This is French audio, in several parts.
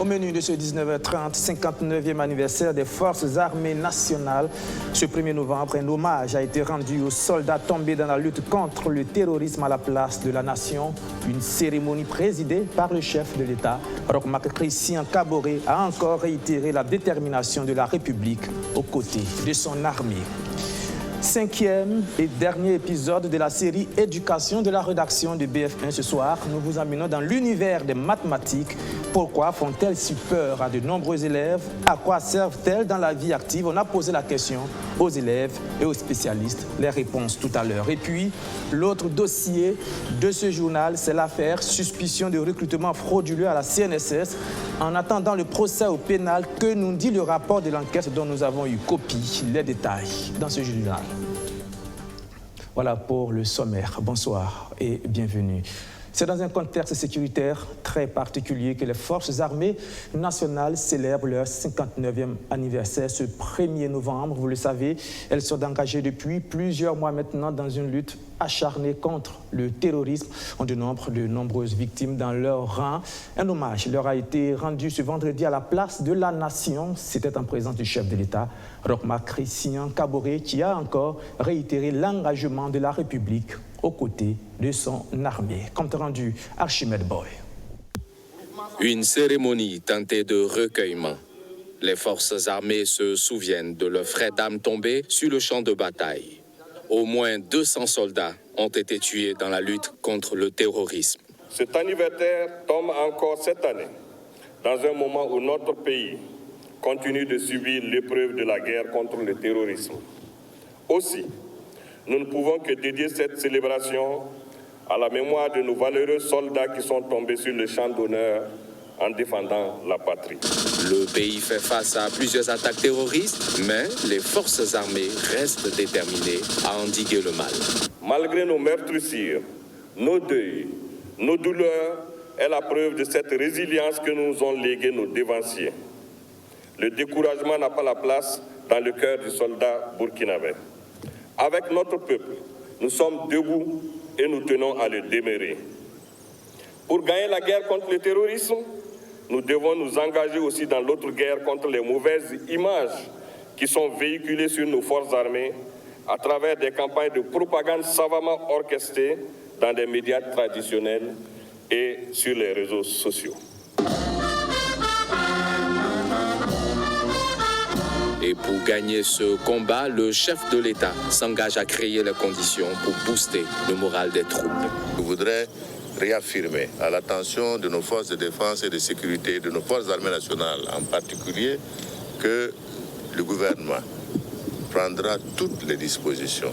Au menu de ce 19h30, 59e anniversaire des Forces armées nationales. Ce 1er novembre, un hommage a été rendu aux soldats tombés dans la lutte contre le terrorisme à la place de la nation. Une cérémonie présidée par le chef de l'État. Roch-Marc Christian Kaboré a encore réitéré la détermination de la République aux côtés de son armée. 5e et dernier épisode de la série Éducation de la rédaction de BF1. Ce soir, nous vous emmenons dans l'univers des mathématiques. Pourquoi font-elles si peur à de nombreux élèves? À quoi servent-elles dans la vie active? On a posé la question aux élèves et aux spécialistes. Les réponses tout à l'heure. Et puis, l'autre dossier de ce journal, c'est l'affaire suspicion de recrutement frauduleux à la CNSS. En attendant le procès au pénal, que nous dit le rapport de l'enquête dont nous avons eu copie? Les détails dans ce journal. Voilà pour le sommaire. Bonsoir et bienvenue. C'est dans un contexte sécuritaire très particulier que les Forces armées nationales célèbrent leur 59e anniversaire ce 1er novembre. Vous le savez, elles sont engagées depuis plusieurs mois maintenant dans une lutte acharnée contre le terrorisme. On dénombre de nombreuses victimes dans leur rang. Un hommage leur a été rendu ce vendredi à la place de la Nation. C'était en présence du chef de l'État, Roch-Marc Christian Kaboré, qui a encore réitéré l'engagement de la République aux côtés de son armée. Compte rendu, Archimède Boy. Une cérémonie teintée de recueillement. Les forces armées se souviennent de leurs frères d'armes tombés sur le champ de bataille. Au moins 200 soldats ont été tués dans la lutte contre le terrorisme. Cet anniversaire tombe encore cette année, dans un moment où notre pays continue de subir l'épreuve de la guerre contre le terrorisme. Aussi, nous ne pouvons que dédier cette célébration à la mémoire de nos valeureux soldats qui sont tombés sur le champ d'honneur en défendant la patrie. Le pays fait face à plusieurs attaques terroristes, mais les forces armées restent déterminées à endiguer le mal. Malgré nos meurtrissures, nos deuils, nos douleurs est la preuve de cette résilience que nous ont léguée nos dévanciers. Le découragement n'a pas la place dans le cœur du soldat burkinabé. Avec notre peuple, nous sommes debout et nous tenons à le demeurer. Pour gagner la guerre contre le terrorisme, nous devons nous engager aussi dans l'autre guerre contre les mauvaises images qui sont véhiculées sur nos forces armées à travers des campagnes de propagande savamment orchestrées dans des médias traditionnels et sur les réseaux sociaux. Et pour gagner ce combat, le chef de l'État s'engage à créer les conditions pour booster le moral des troupes. Je voudrais réaffirmer à l'attention de nos forces de défense et de sécurité, de nos forces armées nationales en particulier, que le gouvernement prendra toutes les dispositions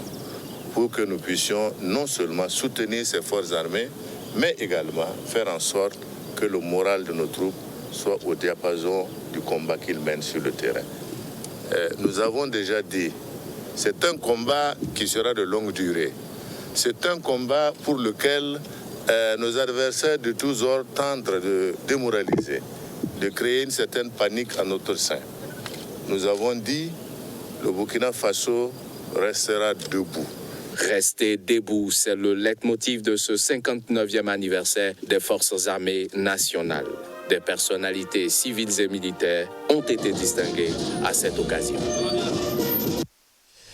pour que nous puissions non seulement soutenir ces forces armées, mais également faire en sorte que le moral de nos troupes soit au diapason du combat qu'ils mènent sur le terrain. Nous avons déjà dit, c'est un combat qui sera de longue durée. C'est un combat pour lequel nos adversaires de tous ordres tentent de démoraliser, de créer une certaine panique à notre sein. Nous avons dit, le Burkina Faso restera debout. Rester debout, c'est le leitmotiv de ce 59e anniversaire des Forces armées nationales. Des personnalités civiles et militaires ont été distinguées à cette occasion.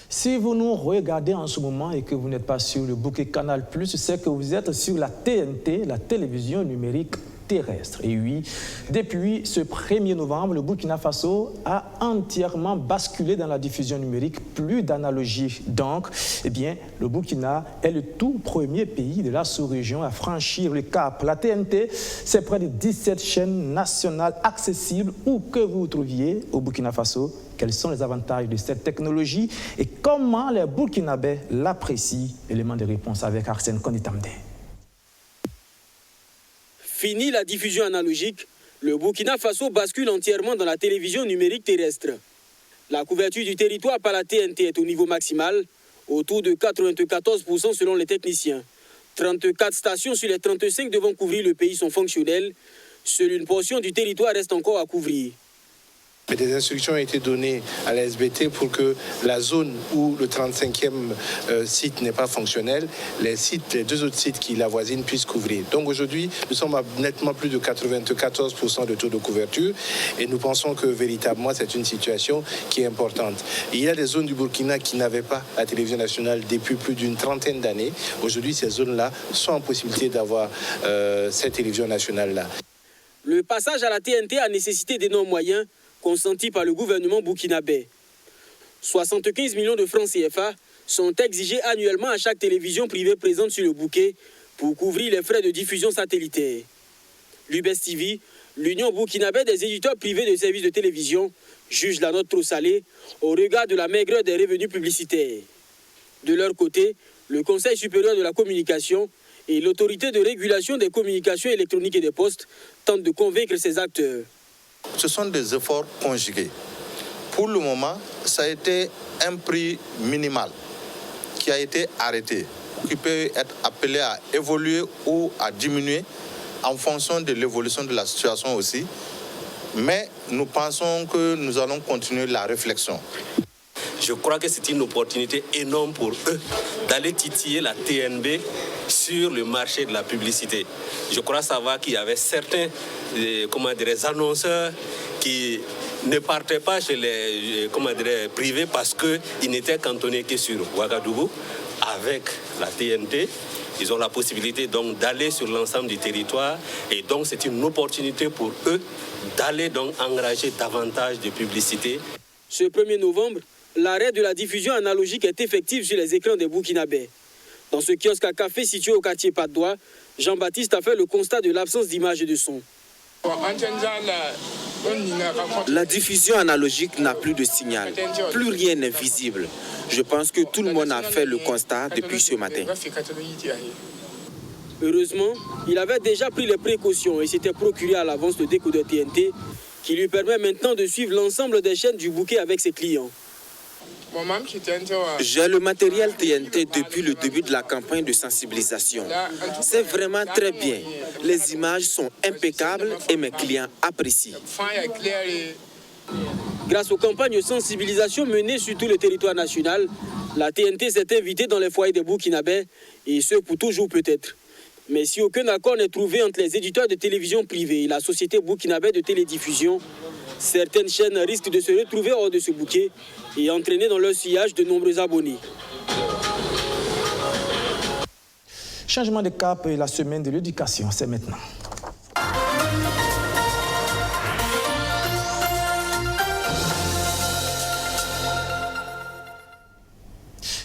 Si vous nous regardez en ce moment et que vous n'êtes pas sur le bouquet Canal+, c'est que vous êtes sur la TNT, la télévision numérique terrestre. Et oui, depuis ce 1er novembre, le Burkina Faso a entièrement basculé dans la diffusion numérique, plus d'analogie. Donc, eh bien, le Burkina est le tout premier pays de la sous-région à franchir le cap. La TNT, c'est près de 17 chaînes nationales accessibles où que vous vous trouviez au Burkina Faso. Quels sont les avantages de cette technologie et comment les Burkinabés l'apprécient? Élément de réponse avec Arsène Konditamde. Fini la diffusion analogique, le Burkina Faso bascule entièrement dans la télévision numérique terrestre. La couverture du territoire par la TNT est au niveau maximal, autour de 94% selon les techniciens. 34 stations sur les 35 devant couvrir le pays sont fonctionnelles. Seule une portion du territoire reste encore à couvrir. Mais des instructions ont été données à la SBT pour que la zone où le 35e site n'est pas fonctionnel, les deux autres sites qui l'avoisinent puissent couvrir. Donc aujourd'hui, nous sommes à nettement plus de 94% de taux de couverture et nous pensons que véritablement c'est une situation qui est importante. Il y a des zones du Burkina qui n'avaient pas la télévision nationale depuis plus d'une trentaine d'années. Aujourd'hui, ces zones-là sont en possibilité d'avoir cette télévision nationale-là. Le passage à la TNT a nécessité d'énormes moyens consentis par le gouvernement burkinabé. 75 millions de francs CFA sont exigés annuellement à chaque télévision privée présente sur le bouquet pour couvrir les frais de diffusion satellitaire. L'UBS TV, l'Union burkinabé des éditeurs privés de services de télévision, juge la note trop salée au regard de la maigreur des revenus publicitaires. De leur côté, le Conseil supérieur de la communication et l'autorité de régulation des communications électroniques et des postes tentent de convaincre ces acteurs. Ce sont des efforts conjugués. Pour le moment, ça a été un prix minimal qui a été arrêté, qui peut être appelé à évoluer ou à diminuer en fonction de l'évolution de la situation aussi. Mais nous pensons que nous allons continuer la réflexion. Je crois que c'est une opportunité énorme pour eux d'aller titiller la TNB sur le marché de la publicité. Je crois savoir qu'il y avait certains annonceurs qui ne partaient pas chez les privés parce qu'ils n'étaient cantonnés que sur Ouagadougou. Avec la TNT, ils ont la possibilité donc d'aller sur l'ensemble du territoire et donc c'est une opportunité pour eux d'aller donc engager davantage de publicité. Ce 1er novembre, l'arrêt de la diffusion analogique est effectif sur les écrans des Burkinabés. Dans ce kiosque à café situé au quartier Patte-d'Oie, Jean-Baptiste a fait le constat de l'absence d'image et de son. La diffusion analogique n'a plus de signal, plus rien n'est visible. Je pense que tout le monde a fait le constat depuis ce matin. Heureusement, il avait déjà pris les précautions et s'était procuré à l'avance le décodeur TNT qui lui permet maintenant de suivre l'ensemble des chaînes du bouquet avec ses clients. J'ai le matériel TNT depuis le début de la campagne de sensibilisation. C'est vraiment très bien. Les images sont impeccables et mes clients apprécient. Grâce aux campagnes de sensibilisation menées sur tout le territoire national, la TNT s'est invitée dans les foyers des Burkinabés, et ce pour toujours peut-être. Mais si aucun accord n'est trouvé entre les éditeurs de télévision privée et la société burkinabé de télédiffusion, certaines chaînes risquent de se retrouver hors de ce bouquet et entraîner dans leur sillage de nombreux abonnés. Changement de cap et la semaine de l'éducation, c'est maintenant.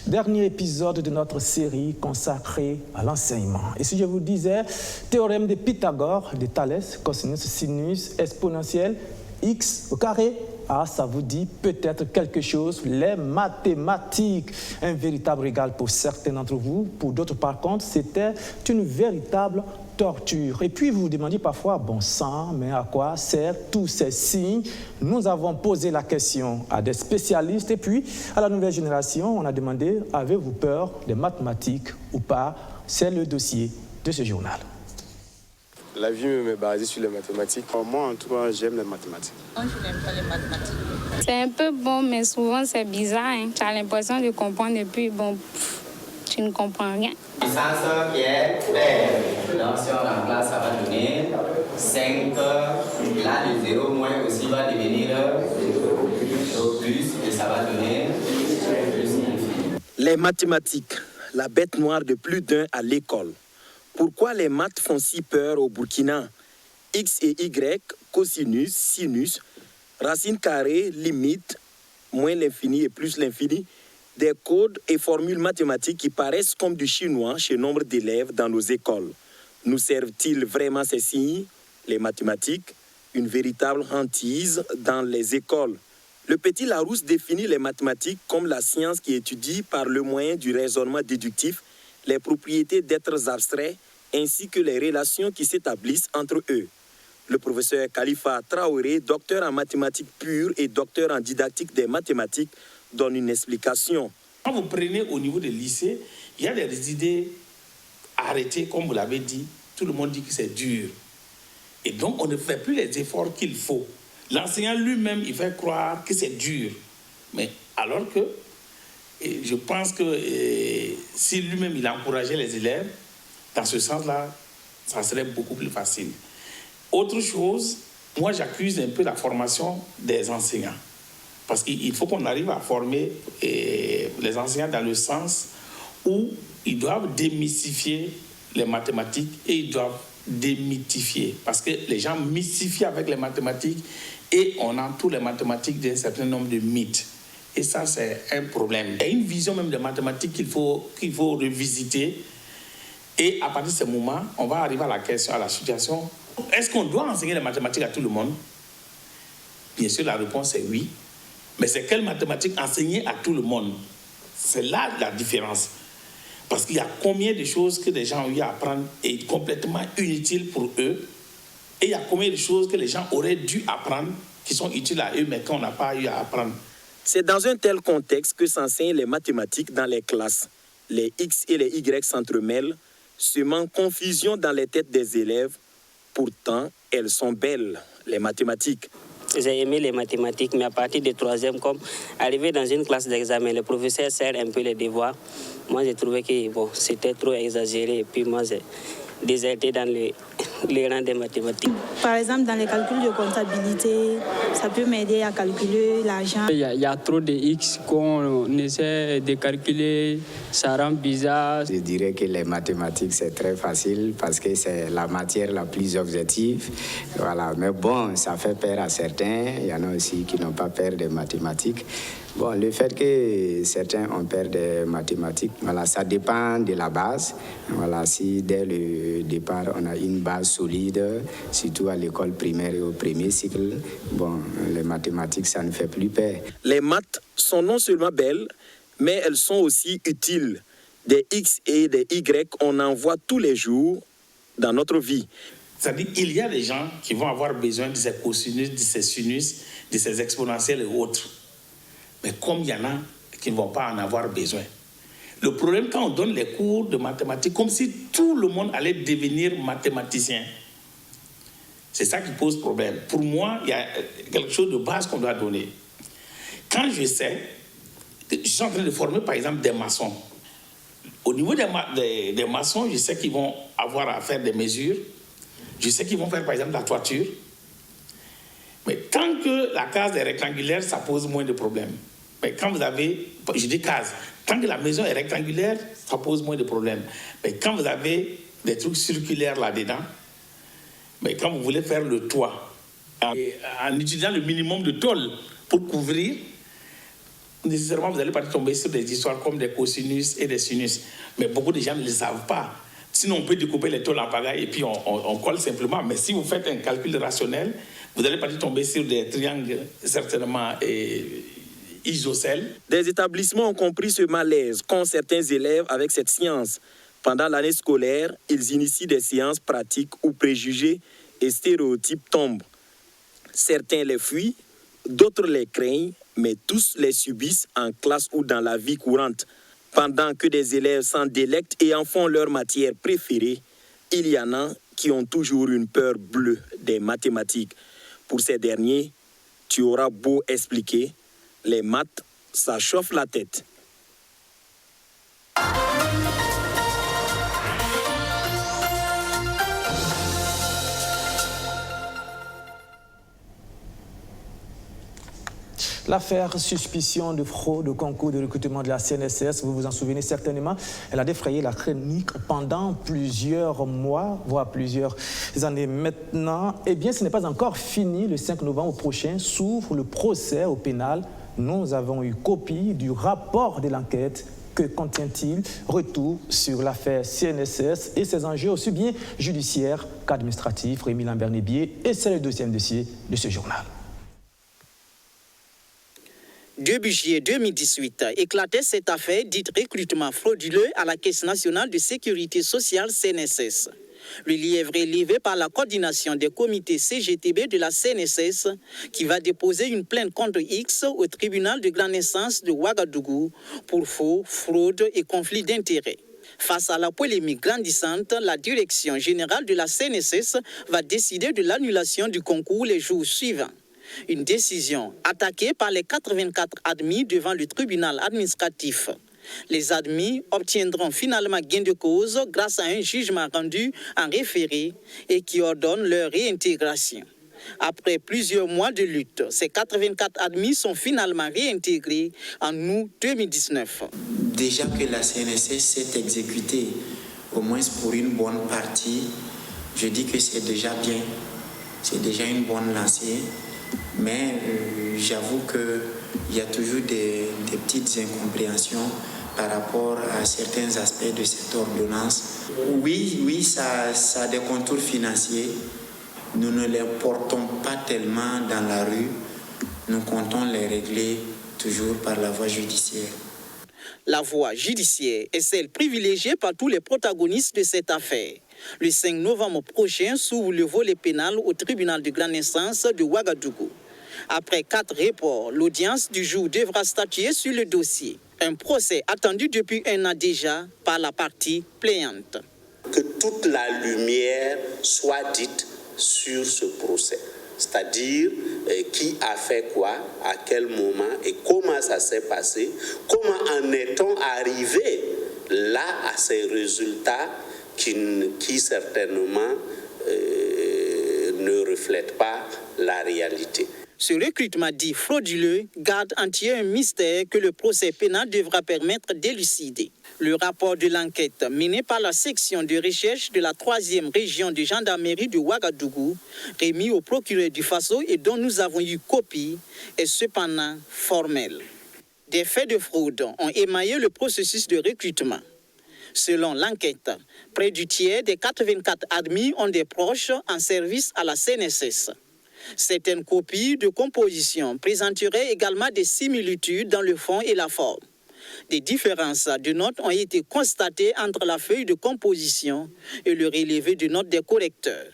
Dernier épisode de notre série consacrée à l'enseignement. Et si je vous disais, théorème de Pythagore, de Thalès, cosinus, sinus, exponentielle, x au carré, ah, ça vous dit peut-être quelque chose, les mathématiques. Un véritable régal pour certains d'entre vous, pour d'autres par contre, c'était une véritable torture. Et puis vous vous demandiez parfois, bon sang, mais à quoi servent tous ces signes? Nous avons posé la question à des spécialistes et puis à la nouvelle génération, on a demandé, avez-vous peur des mathématiques ou pas? C'est le dossier de ce journal. La vie me basée sur les mathématiques. Moi, en tout cas, j'aime les mathématiques. Moi, je n'aime pas les mathématiques. C'est un peu bon, mais souvent, c'est bizarre. Hein. Tu as l'impression de comprendre et puis, bon, tu ne comprends rien. Puissance qui est paire. Donc, si on remplace, ça va donner 5. Là, le 0 moins aussi va devenir 0 plus, et ça va donner plus infini. Les mathématiques, la bête noire de plus d'un à l'école. Pourquoi les maths font si peur au Burkina? X et Y, cosinus, sinus, racine carrée, limite, moins l'infini et plus l'infini, des codes et formules mathématiques qui paraissent comme du chinois chez nombre d'élèves dans nos écoles. Nous servent-ils vraiment ces signes, les mathématiques, une véritable hantise dans les écoles? Le petit Larousse définit les mathématiques comme la science qui étudie par le moyen du raisonnement déductif les propriétés d'êtres abstraits ainsi que les relations qui s'établissent entre eux. Le professeur Khalifa Traoré, docteur en mathématiques pures et docteur en didactique des mathématiques, donne une explication. Quand vous prenez au niveau des lycées, il y a des idées arrêtées, comme vous l'avez dit. Tout le monde dit que c'est dur. Et donc, on ne fait plus les efforts qu'il faut. L'enseignant lui-même, il fait croire que c'est dur. Mais alors que je pense que si lui-même il encourageait les élèves, dans ce sens-là, ça serait beaucoup plus facile. Autre chose, moi j'accuse un peu la formation des enseignants. Parce qu'il faut qu'on arrive à former les enseignants dans le sens où ils doivent démystifier les mathématiques et ils doivent démythifier. Parce que les gens mystifient avec les mathématiques et on entoure les mathématiques d'un certain nombre de mythes. Et ça, c'est un problème. Il y a une vision même des mathématiques qu'il faut revisiter. Et à partir de ce moment, on va arriver à la question, à la situation. Est-ce qu'on doit enseigner les mathématiques à tout le monde? Bien sûr, la réponse est oui. Mais c'est quelle mathématiques enseigner à tout le monde? C'est là la différence. Parce qu'il y a combien de choses que les gens ont eu à apprendre et complètement inutiles pour eux. Et il y a combien de choses que les gens auraient dû apprendre qui sont utiles à eux, mais qu'on n'a pas eu à apprendre. C'est dans un tel contexte que s'enseignent les mathématiques dans les classes. Les X et les Y s'entremêlent, semant confusion dans les têtes des élèves. Pourtant, elles sont belles, les mathématiques. J'ai aimé les mathématiques, mais à partir de 3e, comme arrivé dans une classe d'examen, le professeur sert un peu les devoirs. Moi, j'ai trouvé que c'était trop exagéré. Et puis moi, j'ai déserté dans les rangs des mathématiques. Par exemple, dans les calculs de comptabilité, ça peut m'aider à calculer l'argent. Il y a trop de X qu'on essaie de calculer, ça rend bizarre. Je dirais que les mathématiques, c'est très facile parce que c'est la matière la plus objective. Voilà. Mais bon, ça fait peur à certains. Il y en a aussi qui n'ont pas peur des mathématiques. Bon, le fait que certains ont peur des mathématiques, voilà, ça dépend de la base. Voilà, si dès le départ, on a une base solide, surtout à l'école primaire et au premier cycle, bon, les mathématiques, ça ne fait plus peur. Les maths sont non seulement belles, mais elles sont aussi utiles. Des X et des Y, on en voit tous les jours dans notre vie. C'est-à-dire qu'il y a des gens qui vont avoir besoin de ces cosinus, de ces sinus, de ces exponentielles et autres. Mais comme il y en a qui ne vont pas en avoir besoin. Le problème, quand on donne les cours de mathématiques, comme si tout le monde allait devenir mathématicien. C'est ça qui pose problème. Pour moi, il y a quelque chose de base qu'on doit donner. Quand je sais, je suis en train de former par exemple des maçons. Au niveau des maçons, je sais qu'ils vont avoir à faire des mesures. Je sais qu'ils vont faire par exemple la toiture. Mais tant que la case est rectangulaire, ça pose moins de problèmes. Mais quand vous avez, je dis case, tant que la maison est rectangulaire, ça pose moins de problèmes. Mais quand vous avez des trucs circulaires là-dedans, mais quand vous voulez faire le toit, en utilisant le minimum de tôle pour couvrir, nécessairement vous allez pas tomber sur des histoires comme des cosinus et des sinus. Mais beaucoup de gens ne le savent pas. Sinon, on peut découper les tôles en pagaille et puis on colle simplement. Mais si vous faites un calcul rationnel, vous n'allez pas tomber sur des triangles certainement isocèles. Des établissements ont compris ce malaise qu'ont certains élèves avec cette science. Pendant l'année scolaire, ils initient des séances pratiques où préjugés et stéréotypes tombent. Certains les fuient, d'autres les craignent, mais tous les subissent en classe ou dans la vie courante. Pendant que des élèves s'en délectent et en font leur matière préférée, il y en a qui ont toujours une peur bleue des mathématiques. Pour ces derniers, tu auras beau expliquer, les maths, ça chauffe la tête. L'affaire suspicion de fraude au concours de recrutement de la CNSS, vous vous en souvenez certainement, elle a défrayé la chronique pendant plusieurs mois, voire plusieurs années maintenant. Eh bien, ce n'est pas encore fini. Le 5 novembre prochain s'ouvre le procès au pénal. Nous avons eu copie du rapport de l'enquête. Que contient-il? Retour sur l'affaire CNSS et ses enjeux aussi bien judiciaires qu'administratifs. Rémi Lambert-Nébier, et c'est le deuxième dossier de ce journal. 2 juillet 2018, éclatait cette affaire dite recrutement frauduleux à la Caisse nationale de sécurité sociale CNSS. Le lièvre est levé par la coordination des comités CGTB de la CNSS qui va déposer une plainte contre X au tribunal de grande instance de Ouagadougou pour faux, fraude et conflit d'intérêts. Face à la polémique grandissante, la direction générale de la CNSS va décider de l'annulation du concours les jours suivants. Une décision attaquée par les 84 admis devant le tribunal administratif. Les admis obtiendront finalement gain de cause grâce à un jugement rendu en référé et qui ordonne leur réintégration. Après plusieurs mois de lutte, ces 84 admis sont finalement réintégrés en août 2019. Déjà que la CNSS s'est exécutée, au moins pour une bonne partie, je dis que c'est déjà bien, c'est déjà une bonne lancée, mais j'avoue qu'il y a toujours des petites incompréhensions par rapport à certains aspects de cette ordonnance. Oui, ça a des contours financiers. Nous ne les portons pas tellement dans la rue. Nous comptons les régler toujours par la voie judiciaire. La voie judiciaire est celle privilégiée par tous les protagonistes de cette affaire. Le 5 novembre prochain s'ouvre le volet pénal au tribunal de grande instance de Ouagadougou. Après 4 reports, l'audience du jour devra statuer sur le dossier. Un procès attendu depuis 1 an déjà par la partie plaignante. Que toute la lumière soit dite sur ce procès, c'est-à-dire qui a fait quoi, à quel moment et comment ça s'est passé, comment en est-on arrivé là à ces résultats qui certainement ne reflètent pas la réalité. Ce recrutement dit frauduleux garde entier un mystère que le procès pénal devra permettre d'élucider. Le rapport de l'enquête mené par la section de recherche de la 3e région de gendarmerie de Ouagadougou, remis au procureur du Faso et dont nous avons eu copie, est cependant formel. Des faits de fraude ont émaillé le processus de recrutement. Selon l'enquête, près du tiers des 84 admis ont des proches en service à la CNSS. Certaines copies de composition présenteraient également des similitudes dans le fond et la forme. Des différences de notes ont été constatées entre la feuille de composition et le relevé de notes des correcteurs.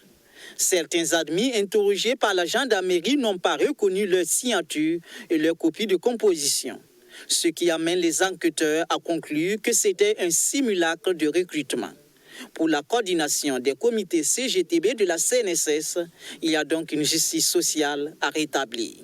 Certains admis interrogés par la gendarmerie n'ont pas reconnu leur signature et leur copie de composition, ce qui amène les enquêteurs à conclure que c'était un simulacre de recrutement. Pour la coordination des comités CGTB de la CNSS, il y a donc une justice sociale à rétablir.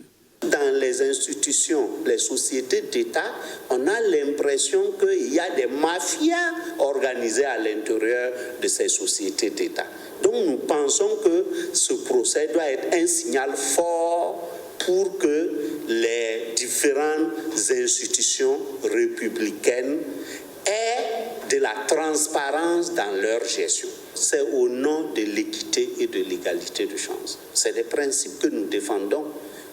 Dans les institutions, les sociétés d'État, on a l'impression qu'il y a des mafias organisées à l'intérieur de ces sociétés d'État. Donc nous pensons que ce procès doit être un signal fort pour que les différentes institutions républicaines aient de la transparence dans leur gestion. C'est au nom de l'équité et de l'égalité de chance. C'est des principes que nous défendons.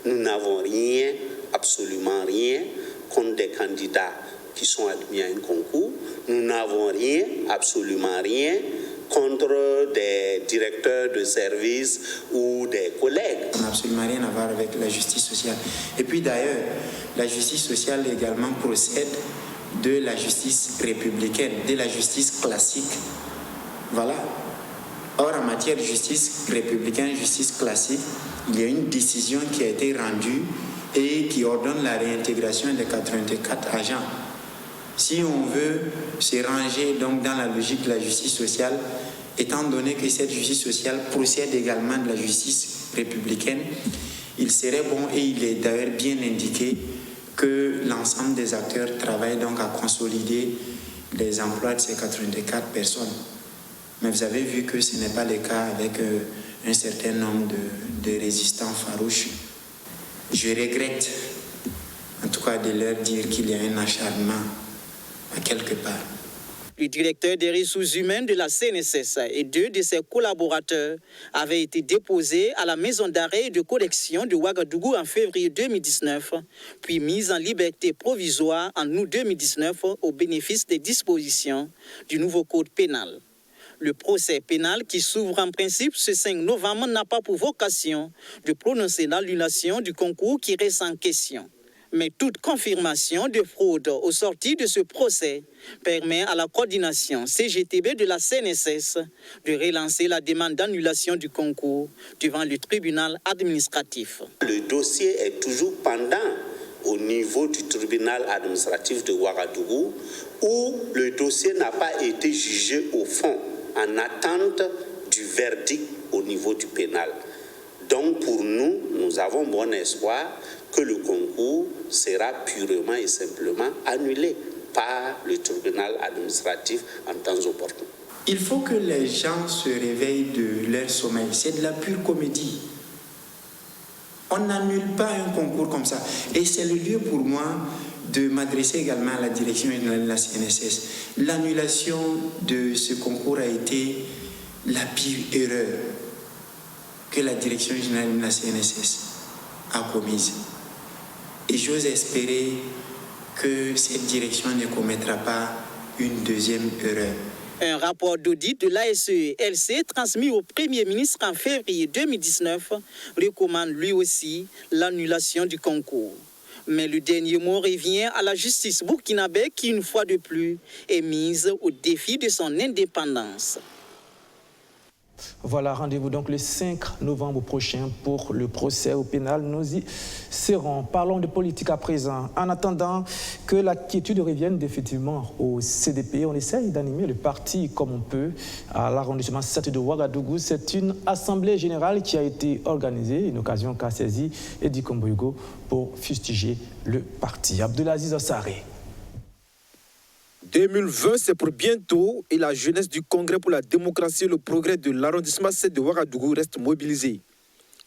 Nous n'avons rien, absolument rien, contre des candidats qui sont admis à un concours. Nous n'avons rien, absolument rien, contre des directeurs de service ou des collègues. On n'a absolument rien à voir avec la justice sociale. Et puis d'ailleurs, la justice sociale également procède de la justice républicaine, de la justice classique. Voilà. Or, en matière de justice républicaine, justice classique, il y a une décision qui a été rendue et qui ordonne la réintégration des 84 agents. Si on veut se ranger donc dans la logique de la justice sociale, étant donné que cette justice sociale procède également de la justice républicaine, il serait bon, et il est d'ailleurs bien indiqué, que l'ensemble des acteurs travaillent donc à consolider les emplois de ces 84 personnes. Mais vous avez vu que ce n'est pas le cas avec un certain nombre de résistants farouches. Je regrette, en tout cas, de leur dire qu'il y a un acharnement à quelque part. Le directeur des ressources humaines de la CNSS et 2 de ses collaborateurs avaient été déposés à la maison d'arrêt et de correction de Ouagadougou en février 2019, puis mis en liberté provisoire en août 2019 au bénéfice des dispositions du nouveau code pénal. Le procès pénal qui s'ouvre en principe ce 5 novembre n'a pas pour vocation de prononcer l'annulation du concours qui reste en question. Mais toute confirmation de fraude au sortir de ce procès permet à la coordination CGTB de la CNSS de relancer la demande d'annulation du concours devant le tribunal administratif. Le dossier est toujours pendant au niveau du tribunal administratif de Ouagadougou où le dossier n'a pas été jugé au fond en attente du verdict au niveau du pénal. Donc pour nous, nous nous avons bon espoir que le concours sera purement et simplement annulé par le tribunal administratif en temps opportun. Il faut que les gens se réveillent de leur sommeil. C'est de la pure comédie. On n'annule pas un concours comme ça. Et c'est le lieu pour moi de m'adresser également à la direction générale de la CNSS. L'annulation de ce concours a été la pire erreur que la direction générale de la CNSS a commise. Et j'ose espérer que cette direction ne commettra pas une deuxième erreur. Un rapport d'audit de l'ASE-LC transmis au Premier ministre en février 2019 recommande lui aussi l'annulation du concours. Mais le dernier mot revient à la justice burkinabé qui, une fois de plus, est mise au défi de son indépendance. Voilà, rendez-vous donc le 5 novembre prochain pour le procès au pénal. Nous y serons. Parlons de politique à présent. En attendant que la quiétude revienne définitivement au CDP, on essaye d'animer le parti comme on peut à l'arrondissement 7 de Ouagadougou. C'est une assemblée générale qui a été organisée, une occasion qu'a saisi Edi Komboyogo pour fustiger le parti. Abdelaziz Ossaré. 2020, c'est pour bientôt et la jeunesse du Congrès pour la démocratie et le progrès de l'arrondissement 7 de Ouagadougou reste mobilisée.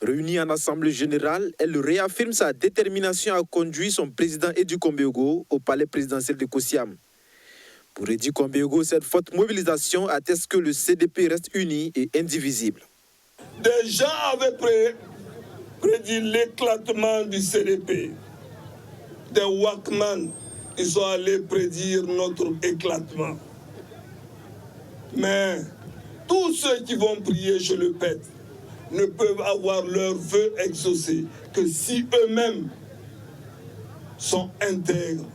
Réunie en assemblée générale, elle réaffirme sa détermination à conduire son président Edi Komboyogo au palais présidentiel de Kosiam. Pour Edi Komboyogo, cette forte mobilisation atteste que le CDP reste uni et indivisible. Des gens avaient prédit l'éclatement du CDP. Des Wakman, ils sont allés prédire notre éclatement. Mais tous ceux qui vont prier chez le Pètre ne peuvent avoir leurs vœux exaucés que si eux-mêmes sont intègres.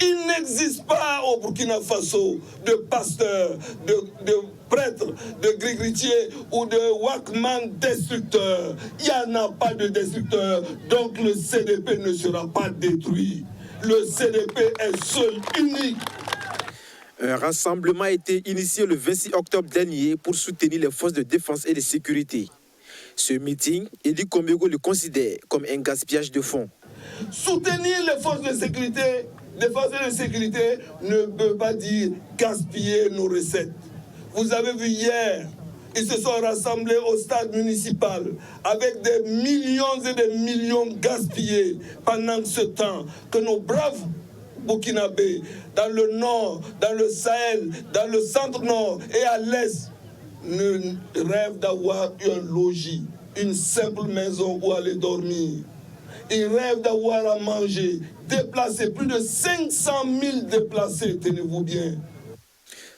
Il n'existe pas au Burkina Faso de pasteurs, de prêtres, de grigritiers ou de Wakman destructeurs. Il n'y en a pas de destructeurs, donc le CDP ne sera pas détruit. Le CDP est seul, unique. Un rassemblement a été initié le 26 octobre dernier pour soutenir les forces de défense et de sécurité. Ce meeting, Edi Komboyogo le considère comme un gaspillage de fonds. Soutenir les forces de sécurité, ne peut pas dire gaspiller nos recettes. Vous avez vu hier, ils se sont rassemblés au stade municipal avec des millions et des millions gaspillés pendant ce temps que nos braves Burkinabés, dans le nord, dans le Sahel, dans le centre-nord et à l'est, ne rêvent d'avoir un logis, une simple maison où aller dormir. Ils rêvent d'avoir à manger, déplacer, plus de 500 000 déplacés, tenez-vous bien.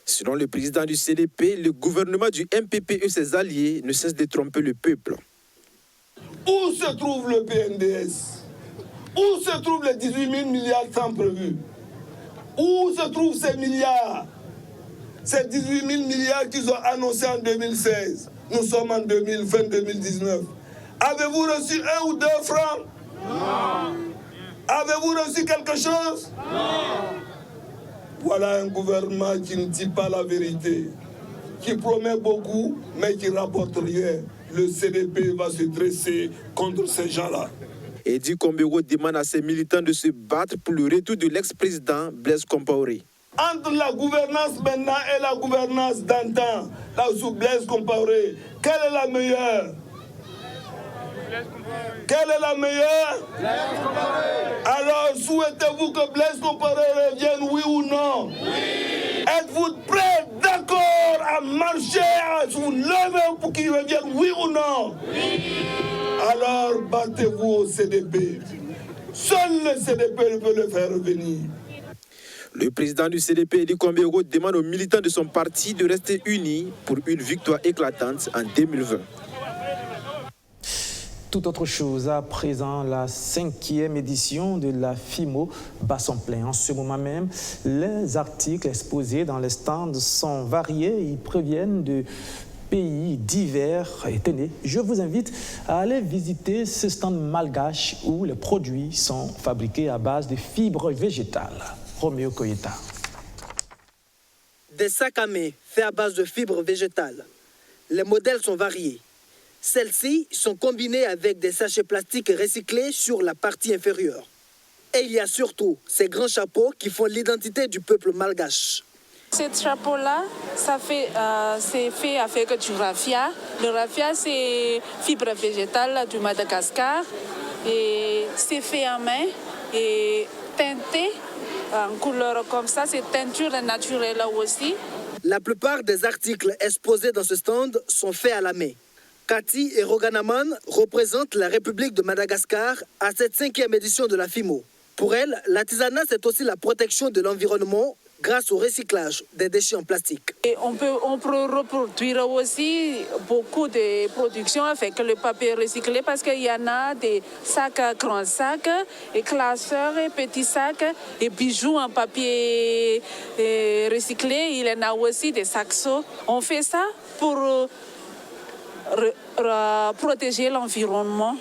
Selon le président du CDP, le gouvernement du MPP et ses alliés ne cessent de tromper le peuple. Où se trouve le PNDS? Où se trouvent les 18 000 milliards tant prévus? Où se trouvent ces milliards? Ces 18 000 milliards qu'ils ont annoncés en 2016. Nous sommes en 2019. Avez-vous reçu 1 ou 2 francs? Non. Avez-vous reçu quelque chose? Non. Voilà un gouvernement qui ne dit pas la vérité, qui promet beaucoup, mais qui ne rapporte rien. Le CDP va se dresser contre ces gens-là. Edi Komboyogo demande à ses militants de se battre pour le retour de l'ex-président Blaise Compaoré. Entre la gouvernance maintenant et la gouvernance d'antan, là sous Blaise Compaoré, quelle est la meilleure? Quelle est la meilleure? Alors, souhaitez-vous que Blaise Compaoré revienne, oui ou non? Oui. Êtes-vous prêts, d'accord, à marcher, à vous lever pour qu'il revienne, oui ou non? Oui. Alors, battez-vous au CDP. Seul le CDP peut le faire revenir. Le président du CDP, Edi Komboyogo, demande aux militants de son parti de rester unis pour une victoire éclatante en 2020. Tout autre chose, à présent, la 5e édition de la FIMO Basson-Plein. En ce moment même, les articles exposés dans les stands sont variés. Ils proviennent de pays divers. Et tenez, je vous invite à aller visiter ce stand malgache où les produits sont fabriqués à base de fibres végétales. Roméo Koyeta. Des sacs à main faits à base de fibres végétales. Les modèles sont variés. Celles-ci sont combinées avec des sachets plastiques recyclés sur la partie inférieure. Et il y a surtout ces grands chapeaux qui font l'identité du peuple malgache. Ce chapeau-là, c'est fait avec du raffia. Le raffia, c'est fibre végétale du Madagascar. Et c'est fait en main et teinté en couleur comme ça. C'est teinture naturelle aussi. La plupart des articles exposés dans ce stand sont faits à la main. Cathy et Roganaman représentent la République de Madagascar à cette 5e édition de la FIMO. Pour elle, l'artisanat, c'est aussi la protection de l'environnement grâce au recyclage des déchets en plastique. Et on peut reproduire aussi beaucoup de productions avec le papier recyclé parce qu'il y en a des sacs, grands sacs, et classeurs, et petits sacs, et bijoux en papier recyclé. Il y en a aussi des saxos. On fait ça pour protéger l'environnement.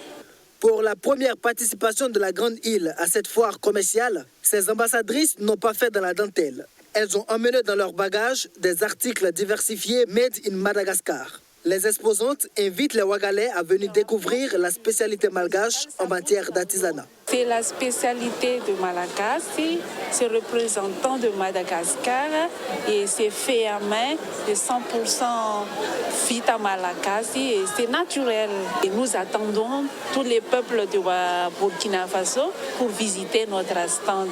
Pour la première participation de la Grande Île à cette foire commerciale, ces ambassadrices n'ont pas fait dans la dentelle. Elles ont emmené dans leur bagage des articles diversifiés made in Madagascar. Les exposantes invitent les Wagalais à venir découvrir la spécialité malgache en matière d'artisanat. C'est la spécialité de Malagasy, c'est représentant de Madagascar et c'est fait à main, c'est 100% fit à Malagasy et c'est naturel. Et nous attendons tous les peuples de Burkina Faso pour visiter notre stand.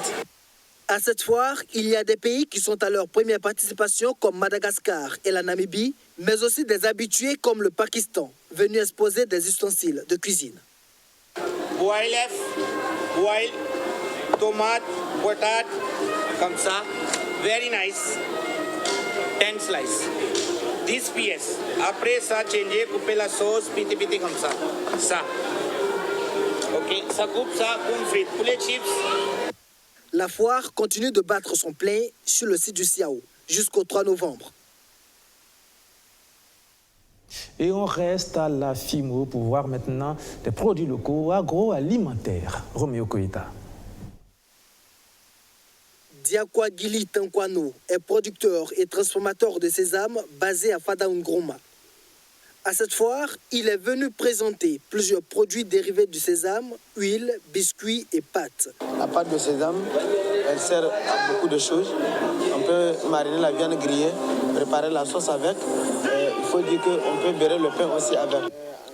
À cette foire, il y a des pays qui sont à leur première participation comme Madagascar et la Namibie, mais aussi des habitués comme le Pakistan, venus exposer des ustensiles de cuisine. Boil œuf, boil tomate, patate, comme ça, very nice, 10 slices. 10 pièces. Après ça, changer, couper la sauce, petit comme ça. Ça. Ok, ça coupe ça, comme frites, poulet chips. La foire continue de battre son plein sur le site du CIAO jusqu'au 3 novembre. Et on reste à la FIMO pour voir maintenant des produits locaux agroalimentaires. Roméo Koïta. Diakwa Gili Tankwano est producteur et transformateur de sésame basé à Fadaoungroma. À cette foire, il est venu présenter plusieurs produits dérivés du sésame, huile, biscuits et pâtes. La pâte de sésame, elle sert à beaucoup de choses. On peut mariner la viande grillée, préparer la sauce avec. Il faut dire qu'on peut beurrer le pain aussi avec.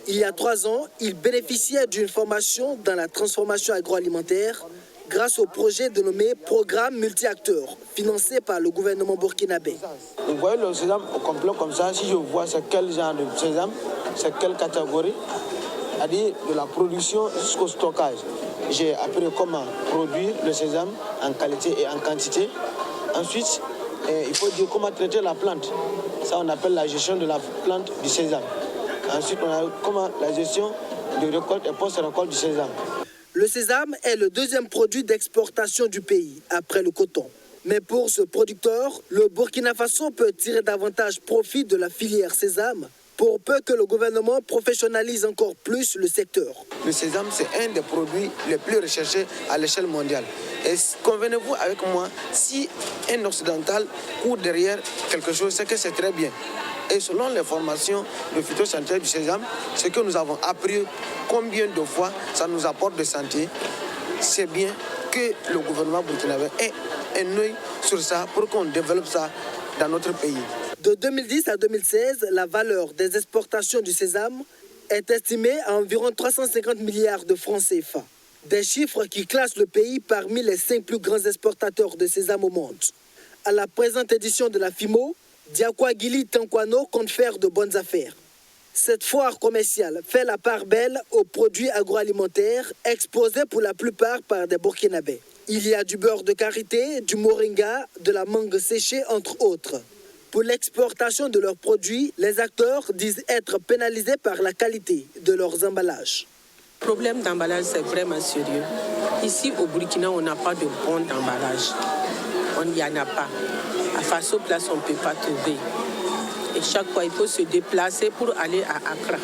Il y a 3 ans, il bénéficiait d'une formation dans la transformation agroalimentaire grâce au projet dénommé Programme multi-acteurs, financé par le gouvernement burkinabé. Vous voyez le sésame au complet comme ça, si je vois c'est quel genre de sésame, c'est quelle catégorie, c'est-à-dire de la production jusqu'au stockage. J'ai appris comment produire le sésame en qualité et en quantité. Ensuite, il faut dire comment traiter la plante. Ça, on appelle la gestion de la plante du sésame. Ensuite, on a comment la gestion de récolte et post-récolte du sésame. Le sésame est le 2e produit d'exportation du pays, après le coton. Mais pour ce producteur, le Burkina Faso peut tirer davantage profit de la filière sésame pour peu que le gouvernement professionnalise encore plus le secteur. Le sésame, c'est un des produits les plus recherchés à l'échelle mondiale. Et convenez-vous avec moi, si un occidental court derrière quelque chose, c'est que c'est très bien. Et selon les formations de phytosanitaire du sésame, ce que nous avons appris, combien de fois ça nous apporte de santé, c'est bien que le gouvernement burkinabé ait un œil sur ça pour qu'on développe ça dans notre pays. De 2010 à 2016, la valeur des exportations du sésame est estimée à environ 350 milliards de francs CFA. Des chiffres qui classent le pays parmi les 5 plus grands exportateurs de sésame au monde. À la présente édition de la FIMO, Diakwa Gili Tankwano compte faire de bonnes affaires. Cette foire commerciale fait la part belle aux produits agroalimentaires exposés pour la plupart par des Burkinabés. Il y a du beurre de karité, du moringa, de la mangue séchée, entre autres. Pour l'exportation de leurs produits, les acteurs disent être pénalisés par la qualité de leurs emballages. Le problème d'emballage, c'est vraiment sérieux. Ici, au Burkina, on n'a pas de bon emballage. On n'y en a pas. À Faso Place, on ne peut pas trouver. Et chaque fois, il faut se déplacer pour aller à Accra.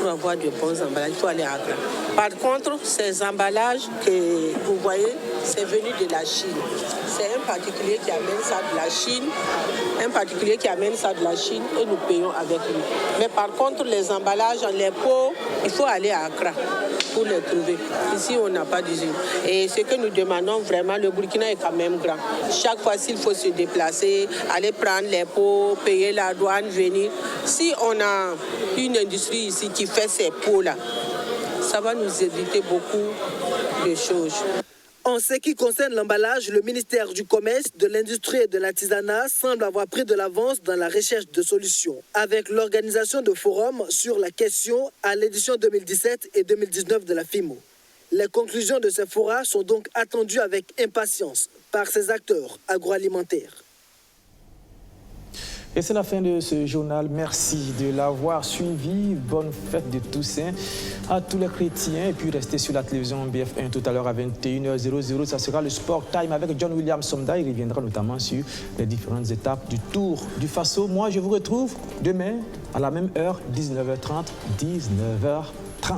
pour avoir de bons emballages, il faut aller à Accra. Par contre, ces emballages que vous voyez, c'est venu de la Chine. C'est un particulier qui amène ça de la Chine. Et nous payons avec lui. Mais par contre, les emballages, les pots, il faut aller à Accra pour les trouver. Ici, on n'a pas d'usine. Et ce que nous demandons vraiment, le Burkina est quand même grand. Chaque fois, s'il faut se déplacer, aller prendre les pots, payer la douane, venir. Si on a une industrie ici qui fait ces pots-là, ça va nous éviter beaucoup de choses. En ce qui concerne l'emballage, le ministère du Commerce, de l'Industrie et de l'Artisanat semble avoir pris de l'avance dans la recherche de solutions, avec l'organisation de forums sur la question à l'édition 2017 et 2019 de la FIMO. Les conclusions de ces forats sont donc attendues avec impatience par ces acteurs agroalimentaires. Et c'est la fin de ce journal. Merci de l'avoir suivi. Bonne fête de Toussaint à tous les chrétiens. Et puis restez sur la télévision BF1 tout à l'heure à 21h00. Ça sera le Sport Time avec John William Somda. Il reviendra notamment sur les différentes étapes du Tour du Faso. Moi, je vous retrouve demain à la même heure, 19h30, 19h30.